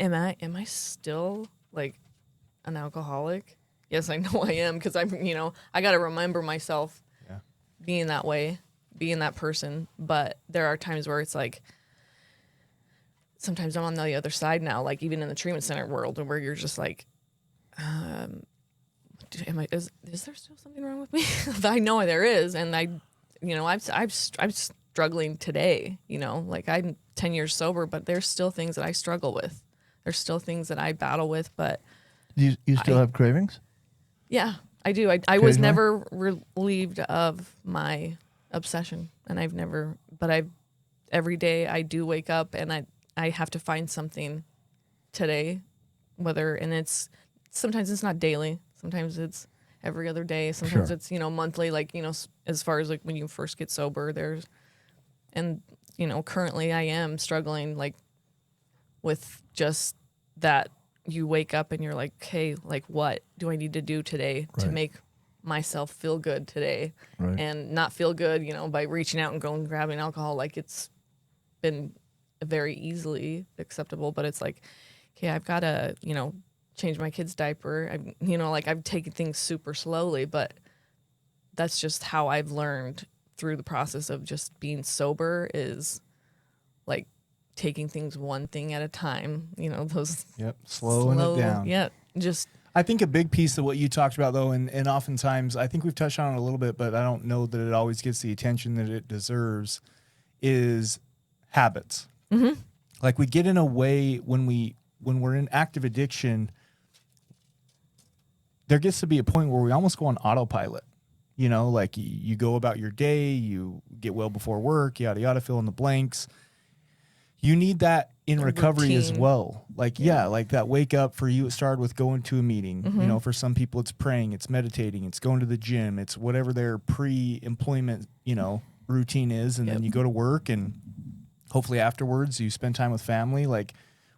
am I still like an alcoholic? Yes, I know I am, because I'm, I got to remember myself being that way, being that person. But there are times where it's like, sometimes I'm on the other side now, like even in the treatment center world, where you're just like, is there still something wrong with me? I know there is, and I'm struggling today. Like I'm 10 years sober, but there's still things that I struggle with. There's still things that I battle with, but
You still have cravings?
yeah, I do. I was
Occasionally?
never relieved of my obsession, and every day I do wake up and I have to find something today, sometimes it's not daily, sometimes it's every other day, sometimes
Sure.
it's, monthly, like, as far as like when you first get sober, currently I am struggling like with just that. You wake up and you're like, hey, like, what do I need to do today to
Right.
make myself feel good today?
Right.
And not feel good, by reaching out and going and grabbing alcohol. Like, it's been very easily acceptable, but it's like, okay, I've got to, change my kid's diaper. I've taken things super slowly, but that's just how I've learned through the process of just being sober, is like taking things one thing at a time, those
slowing it down.
Yeah. Just,
I think a big piece of what you talked about, though, and oftentimes I think we've touched on it a little bit, but I don't know that it always gets the attention that it deserves, is habits.
Mm-hmm.
Like we get in a way when we're in active addiction, there gets to be a point where we almost go on autopilot. You know, like you go about your day, you get well before work, yada, yada, fill in the blanks. You need that in recovery as
routine.
well. Like, yeah, like that wake up for you, it started with going to a meeting.
Mm-hmm.
You know, for some people, it's praying, it's meditating, it's going to the gym, it's whatever their pre-employment, you know, routine is. And then you go to work and hopefully afterwards you spend time with family, like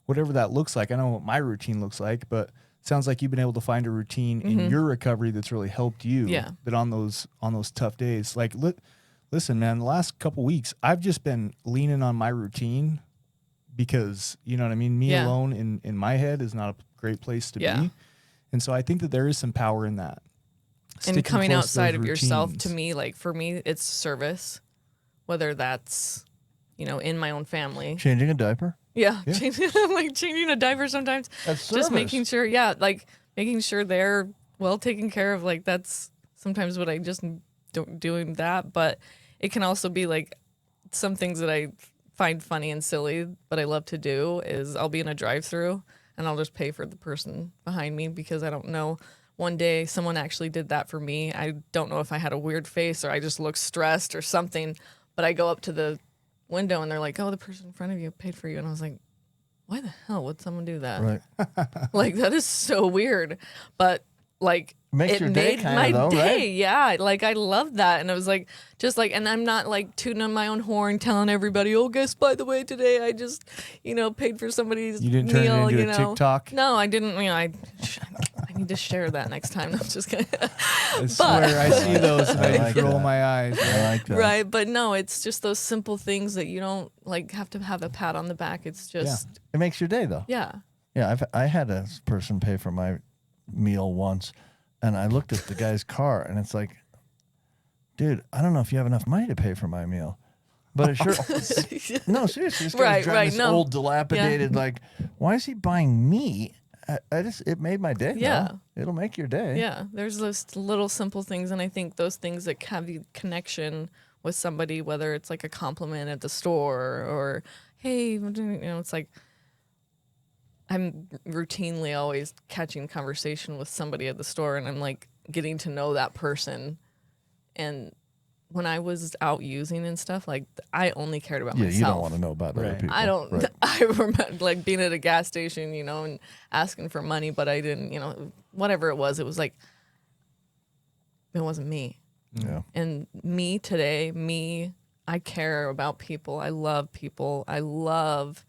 whatever that looks like. I know what my routine looks like, but it sounds like you've been able to find a routine in your recovery that's really helped you.
Yeah.
That on those tough days, like, listen, man, the last couple weeks, I've just been leaning on my routine because, you know what I mean? Me alone in my head is not a great place to be. And so I think that there is some power in that.
And
Sticking
coming
close to
outside
those
of yourself, to
routines.
me, like for me, it's service, whether that's, you know, in my own family.
Changing a diaper.
Yeah. Like changing a diaper sometimes.
That's
just
service.
making sure, like making sure they're well taken care of. Like that's sometimes what I just don't doing that. But it can also be like some things that I find funny and silly, but I love to do is I'll be in a drive-through and I'll just pay for the person behind me because I don't know. One day someone actually did that for me. I don't know if I had a weird face or I just looked stressed or something, but I go up to the window and they're like, oh, the person in front of you paid for you. And I was like, why the hell would someone do that?
Right.
Like, that is so weird. But like,
Makes
it
your day
made
kinda
my
though,
day.
right?
Yeah. Like, I love that. And it was like, just like, and I'm not like tooting on my own horn, telling everybody, oh, guess by the way, today I just, you know, paid for somebody's
You didn't turn
meal,
it into
you
a
know.
TikTok?
No, I didn't. You know, I need to share that next time. I'm just kidding.
I swear I see those and I
like
just roll
that.
my eyes.
I like that.
Right. But no, it's just those simple things that you don't like have to have a pat on the back. It's just,
It makes your day though.
yeah.
Yeah, I had a person pay for my meal once, and I looked at the guy's car, and it's like, dude, I don't know if you have enough money to pay for my meal, but it sure. No, seriously, this guy's
Right,
driving
right,
this
no.
old dilapidated. Like, why is he buying me? It made my day.
Yeah.
though. It'll make your day.
Yeah, there's those little simple things, and I think those things that have the connection with somebody, whether it's like a compliment at the store or hey, you know, it's like I'm routinely always catching conversation with somebody at the store, and I'm like getting to know that person. And when I was out using and stuff, like I only cared about
Yeah,
myself.
you don't want to know about other
Right.
people.
I don't.
Right.
I remember like being at a gas station, you know, and asking for money, but I didn't, you know, whatever it was like it wasn't me.
Yeah.
And me today, I care about people. I love people. I love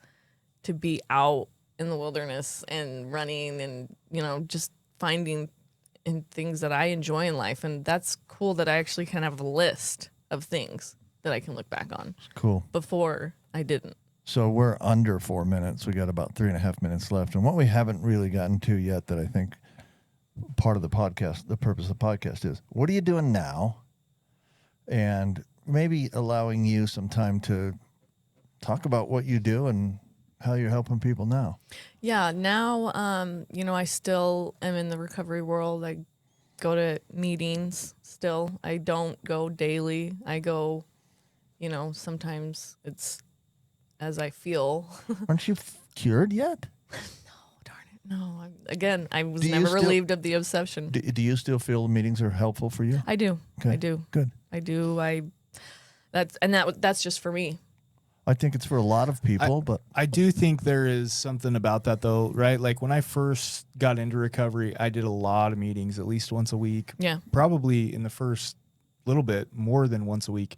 to be out in the wilderness and running and, you know, just finding in things that I enjoy in life. And that's cool that I actually can have a list of things that I can look back on.
Cool.
Before I didn't.
So we're under 4 minutes. We got about 3.5 minutes left. And what we haven't really gotten to yet that I think part of the podcast, the purpose of the podcast is, what are you doing now? And maybe allowing you some time to talk about what you do and how you're helping people now.
Yeah, now, you know, I still am in the recovery world. I go to meetings still. I don't go daily. I go, you know, sometimes it's as I feel.
Aren't you cured yet?
Darn it. No, again, I was
Do you
never
still-
relieved of the obsession.
Do you still feel meetings are helpful for you?
I do.
Okay.
I do.
Good.
I do. That's just for me.
I think it's for a lot of people, but
I do think there is something about that though, right? Like when I first got into recovery, I did a lot of meetings, at least once a week.
Yeah.
Probably in the first little bit more than once a week.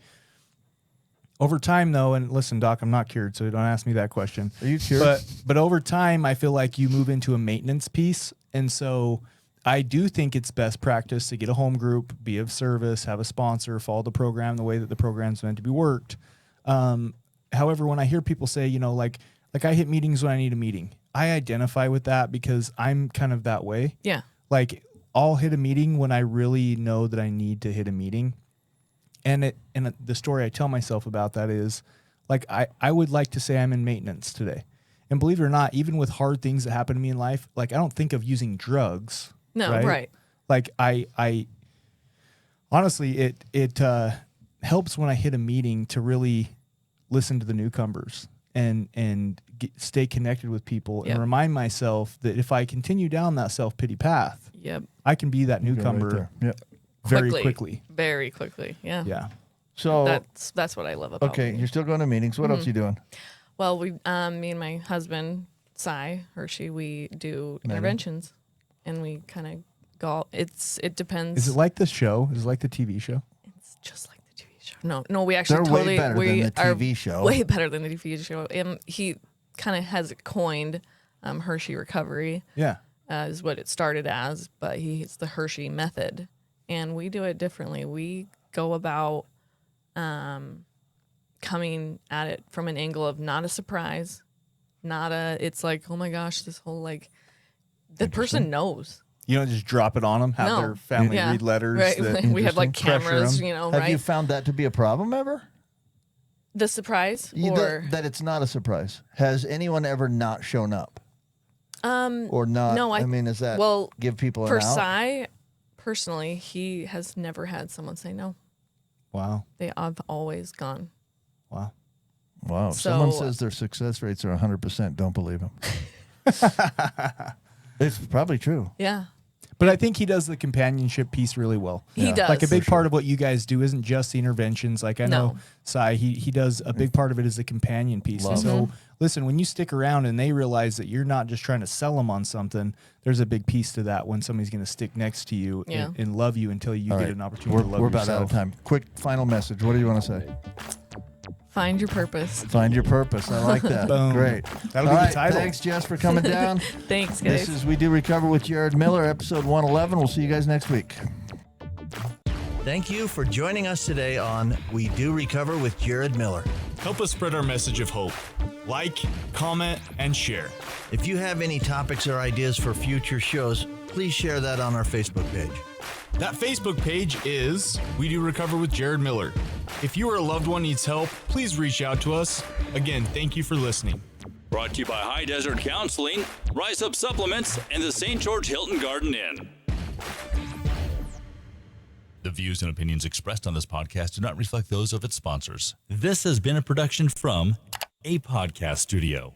Over time though, and listen, Doc, I'm not cured, so don't ask me that question.
are you cured?
But over time, I feel like you move into a maintenance piece. And so I do think it's best practice to get a home group, be of service, have a sponsor, follow the program the way that the program's meant to be worked. However, when I hear people say, you know, like I hit meetings when I need a meeting, I identify with that because I'm kind of that way.
Yeah.
Like I'll hit a meeting when I really know that I need to hit a meeting. And the story I tell myself about that is like, I would like to say I'm in maintenance today. And believe it or not, even with hard things that happen to me in life, like I don't think of using drugs
No, right.
Like I honestly, it helps when I hit a meeting to really listen to the newcomers and stay connected with people and remind myself that if I continue down that self-pity path, I can be that newcomer very quickly.
Very quickly. Yeah.
Yeah.
So
that's what I love about
okay,
me.
you're still going to meetings. What else are you doing?
Well, we, me and my husband, Cy Hershey, we do interventions, and we kind of go. It depends.
Is it like the show? Is it like the TV show?
It's just like the TV show. No, we actually
They're
totally
way better than the TV show.
Way better than the TV show. He kind of has coined Hershey Recovery.
Yeah.
Is what it started as, but it's the Hershey method, and we do it differently. We go about coming at it from an angle of not a surprise, it's like, oh my gosh, this whole like, the person knows.
You don't just drop it on them, have their family read letters.
Right.
That
We have like
pressure
cameras,
'em.
Have you found that to be a problem ever?
The surprise?
That it's not a surprise. Has anyone ever not shown up? Or not?
No,
I mean, is that give people
for
an out?
Cy, personally, he has never had someone say no.
Wow.
I've always gone.
Wow.
Wow. If
So-
someone says their success rates are 100%, don't believe them. It's probably true.
Yeah.
But I think he does the companionship piece really well.
He does.
Like a big part of what you guys do isn't just the interventions. Like I know Cy, he does a big part of it is the companion piece. And so listen, when you stick around and they realize that you're not just trying to sell them on something, there's a big piece to that when somebody's going to stick next to you and love you until you get an opportunity to love
We're
yourself.
about out of time. Quick final message. What do you want to say?
Find your purpose.
Find your purpose. I like that.
Boom.
Great.
That'll
All
be
right,
the title.
Thanks, Jess, for coming down.
Thanks, guys.
This is We Do Recover with Jared Miller, episode 111. We'll see you guys next week. Thank you for joining us today on We Do Recover with Jared Miller.
Help us spread our message of hope. Like, comment, and share.
If you have any topics or ideas for future shows, please share that on our Facebook page.
That Facebook page is We Do Recover with Jared Miller. If you or a loved one needs help, please reach out to us. Again, thank you for listening.
Brought to you by High Desert Counseling, Rise Up Supplements, and the St. George Hilton Garden Inn.
The views and opinions expressed on this podcast do not reflect those of its sponsors. This has been a production from a podcast studio.